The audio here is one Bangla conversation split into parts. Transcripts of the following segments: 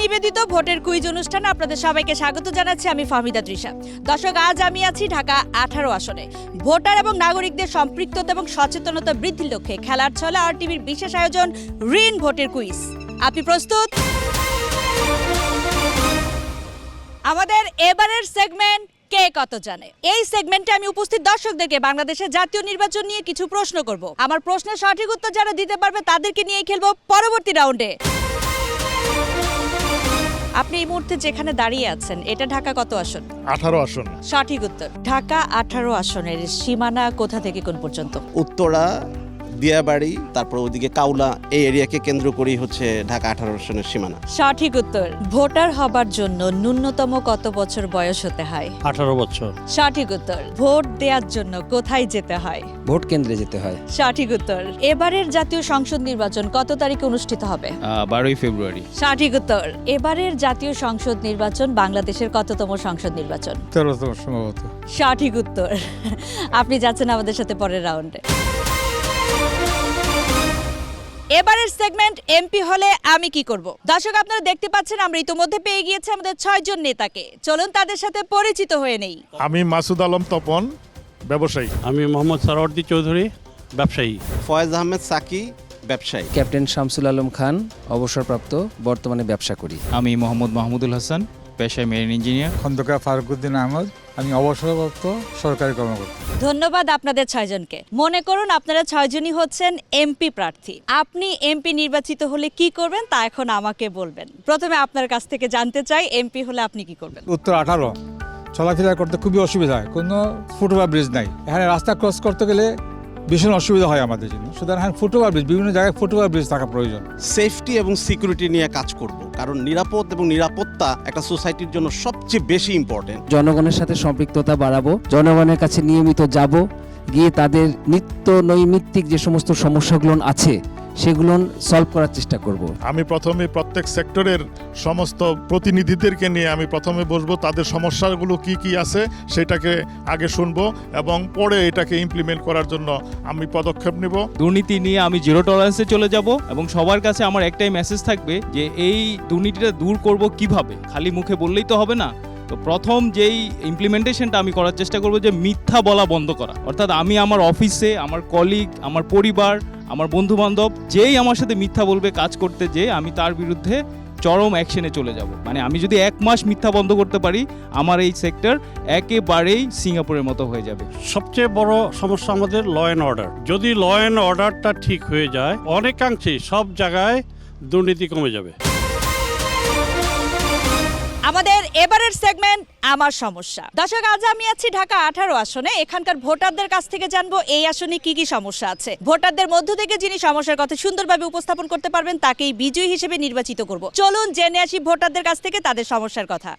নিবেদিত ভোটের কুইজ অনুষ্ঠানে আপনাদের সবাইকে স্বাগত জানাচ্ছি। আমি ফাহমিদা তৃষা। দর্শক, আজ আমি আছি ঢাকা 18 আসনে। ভোটার এবং নাগরিকদের সম্পৃক্ততা এবং সচেতনতা বৃদ্ধির লক্ষ্যে খেলার ছলে আরটিভির বিশেষ আয়োজন রিন ভোটের কুইজ। আপনি প্রস্তুত? আমাদের এবারের সেগমেন্ট কে কত জানে। এই সেগমেন্টে আমি উপস্থিত দর্শকদেরকে বাংলাদেশের জাতীয় নির্বাচন নিয়ে কিছু প্রশ্ন করব। আমার প্রশ্নের সঠিক উত্তর যারা দিতে পারবে তাদেরকে নিয়েই খেলবো পরবর্তী রাউন্ডে। আপনি এই মুহূর্তে যেখানে দাঁড়িয়ে আছেন, এটা ঢাকা কত আসন? 18 আসন। সঠিক উত্তর। ঢাকা 18 আসনের সীমানা কোথা থেকে কোন পর্যন্ত? উত্তরা, দিয়াবাড়ি, তারপর ওদিকে কাউলা, এই এরিয়াকে কেন্দ্র করেই হচ্ছে ঢাকা 18 আসনের সীমানা। সঠিক উত্তর। ভোটার হবার জন্য ন্যূনতম কত বছর বয়স হতে হয়? 18 বছর। সঠিক উত্তর। ভোট দেওয়ার জন্য কোথায় যেতে হয়? ভোট কেন্দ্রে যেতে হয়। সঠিক উত্তর। এবারের জাতীয় সংসদ নির্বাচন কত তারিখে অনুষ্ঠিত হবে? 12 ফেব্রুয়ারি। সঠিক উত্তর। এবারের জাতীয় সংসদ নির্বাচন বাংলাদেশের কততম সংসদ নির্বাচন? 13তম সম্ভবত। সঠিক উত্তর। আপনি যাচ্ছেন আমাদের সাথে পরের রাউন্ডে। এবারের সেগমেন্ট এমপি হলে আমি কি করব। দর্শক, আপনারা দেখতে পাচ্ছেন আমরা ইতোমধ্যে পেয়ে গিয়েছি আমাদের 6 জন নেতাকে। চলুন তাদের সাথে পরিচিত হয়ে নেই। আমি মাসুদ আলম তপন, ব্যবসায়ী। আমি মোহাম্মদ সারাওয়ার্দী চৌধুরী, ব্যবসায়ী। ফয়েজ আহমেদ সাকি, ব্যবসায়ী। ক্যাপ্টেন শামসুল আলম খান, অবসরপ্রাপ্ত, বর্তমানে ব্যবসা করি। আমি মোহাম্মদ মাহমুদুল হাসান, পেশায় মেরিন ইঞ্জিনিয়ার। খন্দকার ফারুকুদ্দিন আহমদ, আমি অবসরপ্রাপ্ত সরকারি কর্মকর্তা। ধন্যবাদ আপনাদের 6 জনকে। মনে করুন আপনারা 6 জনই হচ্ছেন এমপি প্রার্থী। আপনি এমপি নির্বাচিত হলে কি করবেন তা এখন আমাকে বলবেন। প্রথমে আপনার কাছ থেকে জানতে চাই, এমপি হলে আপনি কি করবেন? উত্তর 18 চলাফেরা করতে খুবই অসুবিধা হয়, কোনো ফুটওভার ব্রিজ নাই। এখানে রাস্তা ক্রস করতে গেলে ভীষণ অসুবিধা হয় আমাদের জন্য। সুতরাং এখানে ফুটওভার ব্রিজ, বিভিন্ন জায়গায় ফুটওভার ব্রিজ থাকা প্রয়োজন। সেফটি এবং সিকিউরিটি নিয়ে কাজ করব, কারণ নিরাপদ এবং নিরাপত্তা একটা সোসাইটির জন্য সবচেয়ে বেশি ইম্পর্টেন্ট। জনগণের সাথে সম্পৃক্ততা বাড়াবো, জনগণের কাছে নিয়মিত যাব, গিয়ে তাদের নিত্য নৈমিত্তিক যে সমস্ত সমস্যাগুলো আছে সেগুলো সলভ করার চেষ্টা করব। আমি প্রথমে প্রত্যেক সেক্টরের সমস্ত প্রতিনিধিদেরকে নিয়ে আমি প্রথমে বসবো, তাদের সমস্যাগুলো কি কি আছে সেটাকে আগে শুনবো এবং পরে এটাকে ইমপ্লিমেন্ট করার জন্য আমি পদক্ষেপ নেব। দুর্নীতি নিয়ে আমি জিরো টলারেন্সে চলে যাব এবং সবার কাছে আমার একটাই মেসেজ থাকবে যে এই দুর্নীতিটা দূর করব কিভাবে। খালি মুখে বললেই তো হবে না। তো প্রথম যেই ইমপ্লিমেন্টেশনটা আমি করার চেষ্টা করব যে মিথ্যা বলা বন্ধ করা। অর্থাৎ আমি আমার অফিসে, আমার কলিগ, আমার পরিবার, আমার বন্ধু বান্ধব যেই আমার সাথে মিথ্যা বলবে কাজ করতে, যে আমি তার বিরুদ্ধে চরম অ্যাকশনে চলে যাব। মানে আমি যদি 1 মাস মিথ্যা বন্ধ করতে পারি, আমার এই সেক্টর একেবারেই সিঙ্গাপুরের মতো হয়ে যাবে। সবচেয়ে বড় সমস্যা আমাদের ল অ্যান্ড অর্ডার। যদি ল অ্যান্ড অর্ডারটা ঠিক হয়ে যায়, অনেকাংশেই সব জায়গায় দুর্নীতি কমে যাবে। আমাদের এবারের সেগমেন্ট আমার সমস্যা। দর্শক, আজ আমি আছি ঢাকা 18 আসনে। এখানকার ভোটারদের কাছ থেকে জানবো এই আসনে কি কি সমস্যা আছে। ভোটারদের মধ্য থেকে যিনি সমস্যার কথা সুন্দরভাবে উপস্থাপন করতে পারবেন তাকেই বিজয়ী হিসেবে নির্বাচিত করব। চলুন জেনে আসি ভোটারদের কাছ থেকে তাদের সমস্যার কথা।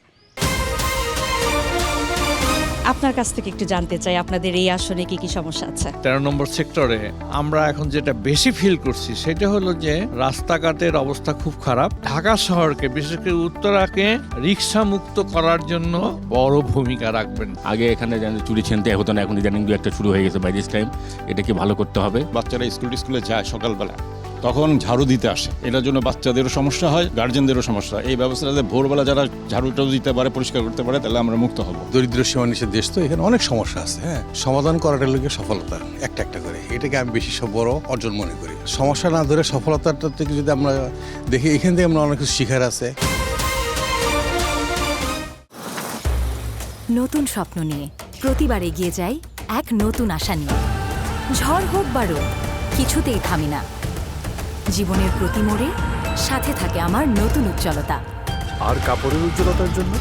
আপনার কাছ থেকে একটু জানতে চাই আপনাদের এই আসনে কি কি সমস্যা আছে। 13 নম্বর সেক্টরে আমরা এখন যেটা বেশি ফিল করছি সেটা হলো যে রাস্তাঘাটের অবস্থা খুব খারাপ। ঢাকা শহরকে, বিশেষ করে উত্তরাকে রিক্সা মুক্ত করার জন্য বড় ভূমিকা রাখবেন। আগে এখানে চুরি ছিনতে হতো না, এখন ইদানিং 2-1টা শুরু হয়ে গেছে বাই দিস টাইম। এটাকে ভালো করতে হবে। বাচ্চারা স্কুলে যায় সকালবেলা, তখন ঝাড়ু দিতে আসে, এটার জন্য বাচ্চাদেরও সমস্যা হয়, গার্জেনদেরও সমস্যা। এই ব্যবস্থাতে ভোরবেলা যারা ঝাড়ুটাও দিতে পারে, পরিষ্কার করতে পারে, তাহলে আমরা মুক্ত হব। দরিদ্র সীমা নিচের দেশ তো, এখানে অনেক সমস্যা আছে। হ্যাঁ, সমাধান করাটা লোকের সফলতা একটা একটা করে, এটাকে আমি বেশি বড় অর্জন মনে করি। সমস্যা না ধরে সফলতাটা থেকে যদি আমরা দেখি, এখান থেকে আমরা অনেক কিছু শিখার আছে। নতুন স্বপ্ন নিয়ে প্রতিবার এগিয়ে যাই এক নতুন আশা নিয়ে। ঝড় হোক বা রোদ, কিছুতেই থামি না। জীবনের প্রতি মোড়ে সাথে থাকে আমার নতুন উজ্জ্বলতা। আর কাপড়ের উজ্জ্বলতার জন্য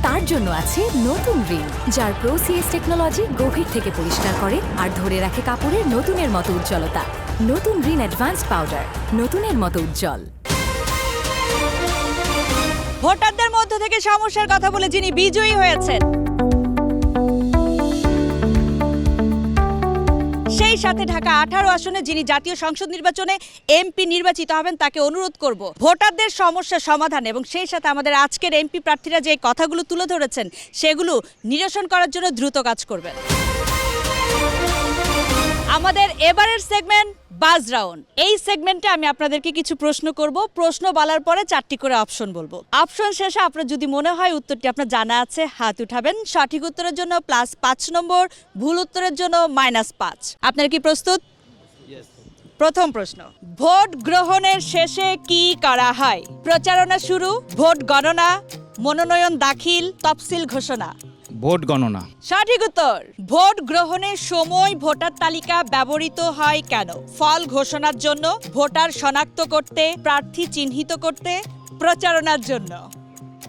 তার জন্য আছে নতুন রিন, যার প্রো সিএস টেকনোলজি গভীর থেকে পরিষ্কার করে আর ধরে রাখে কাপড়ের নতুনের মতো উজ্জ্বলতা। নতুন রিন অ্যাডভান্স পাউডার, নতুনের মতো উজ্জ্বল। ভোটারদের মধ্য থেকে সমস্যার কথা বলে যিনি বিজয়ী হয়েছেন, সেই সাথে ঢাকা 18 আসনে যিনি জাতীয় সংসদ নির্বাচনে এমপি নির্বাচিত হবেন তাকে অনুরোধ করব ভোটারদের সমস্যা সমাধান এবং সেই সাথে আমাদের আজকের এমপি প্রার্থীরা যে কথাগুলো তুলে ধরেছেন সেগুলো নিরসন করার জন্য দ্রুত কাজ করবেন। আমাদের এবারের সেগমেন্ট বাজ রাউন্ড। এই সেগমেন্টে আমি আপনাদেরকে কিছু প্রশ্ন করব, প্রশ্ন বলার পরে 4টি করে অপশন বলবো। অপশন শেষে আপনার যদি মনে হয় উত্তরটি আপনার জানা আছে, হাত উঠাবেন। সঠিক উত্তরের জন্য +5 নম্বর, ভুল উত্তরের জন্য -5। আপনারা কি প্রস্তুত? প্রথম প্রশ্ন, ভোট গ্রহণের শেষে কি করা হয়? প্রচারণা শুরু, ভোট গণনা, মনোনয়ন দাখিল, তফসিল ঘোষণা। ভোট গণনা। সঠিক উত্তর। ভোট গ্রহণের সময় ভোটার তালিকা ব্যবহৃত হয় কেন? ফল ঘোষণার জন্য, ভোটার শনাক্ত করতে, প্রার্থী চিহ্নিত করতে, প্রচারণার জন্য।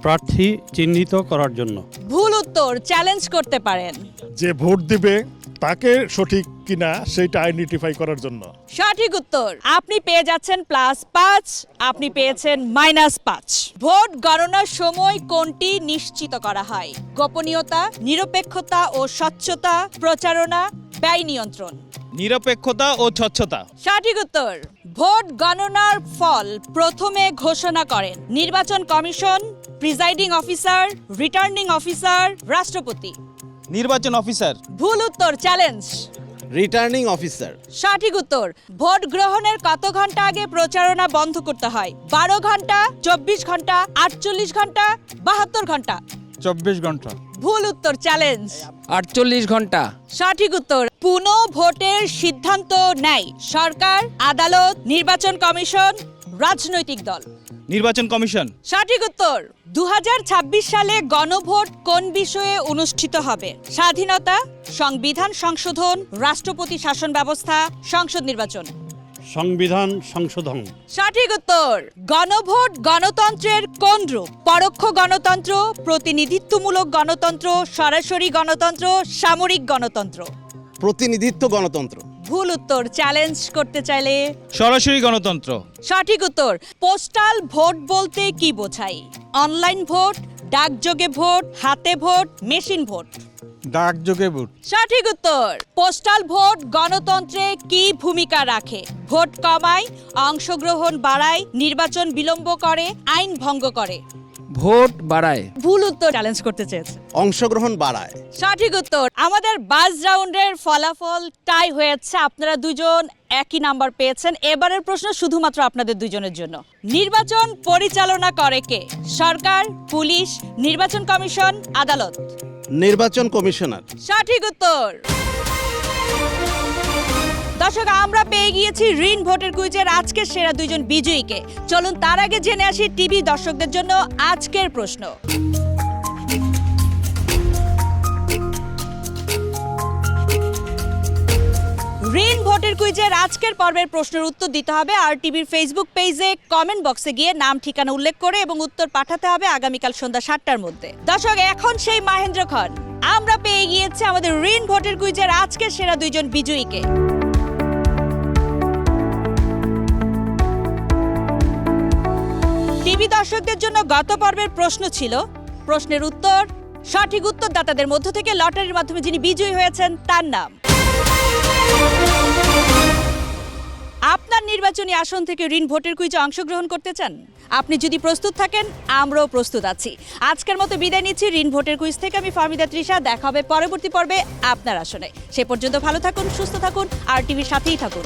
প্রার্থী চিহ্নিত করার জন্য। ভুল উত্তর, চ্যালেঞ্জ করতে পারেন। যে ভোট দিবে তাকে সঠিক কিনা সেটা আইডেন্টিফাই করার জন্য। সঠিক উত্তর। আপনি পেয়ে যাচ্ছেন +5, আপনি পেয়েছেন -5। ভোট গণনার সময় কোনটি নিশ্চিত করা হয়? গোপনীয়তা, নিরপেক্ষতা ও স্বচ্ছতা, প্রচারণা, ব্যয় নিয়ন্ত্রণ। নিরপেক্ষতা ও স্বচ্ছতা। সঠিক উত্তর। ভোট গণনার ফল প্রথমে ঘোষণা করেন নির্বাচন commission, presiding officer, returning officer, রাষ্ট্রপতি। নির্বাচন অফিসার। ভুল উত্তর, চ্যালেঞ্জ। Returning officer. সঠিক উত্তর। ভোট গ্রহণের কত ঘন্টা আগে প্রচারণা বন্ধ করতে হয়? 12 ঘন্টা, 24 ঘন্টা, 48 ঘন্টা, 72 ঘন্টা। 24 ঘন্টা। ভুল উত্তর, চ্যালেঞ্জ। 48 ঘন্টা। সঠিক উত্তর। পুনঃ ভোটের সিদ্ধান্ত নেয় সরকার, আদালত, নির্বাচন কমিশন, রাজনৈতিক দল। নির্বাচন কমিশন। সঠিক উত্তর। 2026 সালে গণভোট কোন বিষয়ে অনুষ্ঠিত হবে? স্বাধীনতা, সংবিধান সংশোধন, রাষ্ট্রপতি শাসন ব্যবস্থা, সংসদ নির্বাচন। সংবিধান সংশোধন। সঠিক উত্তর। গণভোট গণতন্ত্রের কোন রূপ? পরোক্ষ গণতন্ত্র, প্রতিনিধিত্বমূলক গণতন্ত্র, সরাসরি গণতন্ত্র, সামরিক গণতন্ত্র। প্রতিনিধিত্ব গণতন্ত্র। ভুল উত্তর, চ্যালেঞ্জ করতে চাইলে সরাসরি গণতন্ত্র। সঠিক উত্তর। পোস্টাল ভোট বলতে কি বোঝায়? অনলাইন ভোট, ডাকযোগে ভোট, হাতে ভোট, মেশিন ভোট। ডাকযোগে ভোট। সঠিক উত্তর। পোস্টাল ভোট গণতন্ত্রে কি ভূমিকা রাখে? ভোট কমায়, অংশগ্রহণ বাড়ায়, নির্বাচন বিলম্ব করে, আইন ভঙ্গ করে। ভোট বাড়ায়। ভুল উত্তর, চ্যালেঞ্জ করতে চেয়েছে। অংশগ্রহণ বাড়ায়। সঠিক উত্তর। আমাদের বাজ রাউন্ডের ফলাফল টাই হয়েছে, আপনারা দুজন একই নাম্বার পেয়েছেন। এবারের প্রশ্ন শুধুমাত্র আপনাদের দুজনের জন্য। নির্বাচন পরিচালনা করে কে? সরকার, পুলিশ, নির্বাচন কমিশন, আদালত। নির্বাচন কমিশনার। সঠিক উত্তর। দর্শক, আমরা পেয়ে গিয়েছি ঋণ ভোটের কুইজের আজকের সেরা দুইজন বিজয়ীকে। চলুন তার আগে জেনে আসি টিভি দর্শকদের জন্য আজকের প্রশ্ন। ঋণ ভোটের কুইজের আজকের পর্বের প্রশ্নের উত্তর দিতে হবে আর টিভির ফেসবুক পেজে কমেন্ট বক্সে গিয়ে নাম ঠিকানা উল্লেখ করে এবং উত্তর পাঠাতে হবে আগামীকাল সন্ধ্যা 7টার মধ্যে। দর্শক, এখন সেই মহেন্দ্র খন। আমরা পেয়ে গিয়েছি আমাদের ঋণ ভোটের কুইজের আজকের সেরা দুইজন বিজয়ীকে। টিভি দর্শকদের জন্য গত পর্বের প্রশ্ন ছিল প্রশ্নের উত্তর, সঠিক উত্তরদাতাদের মধ্য থেকে লটারির মাধ্যমে যিনি বিজয়ী হয়েছেন তার নাম। আপনার নির্বাচনী আসন থেকে ঋণ ভোটের কুইজে অংশগ্রহণ করতে চান? আপনি যদি প্রস্তুত থাকেন, আমরাও প্রস্তুত আছি। আজকের মতো বিদায় নিচ্ছি ঋণ ভোটের কুইজ থেকে। আমি ফাহমিদা তৃষা। দেখা হবে পরবর্তী পর্বে আপনার আসনে। সে পর্যন্ত ভালো থাকুন, সুস্থ থাকুন আর টিভির সাথেই থাকুন।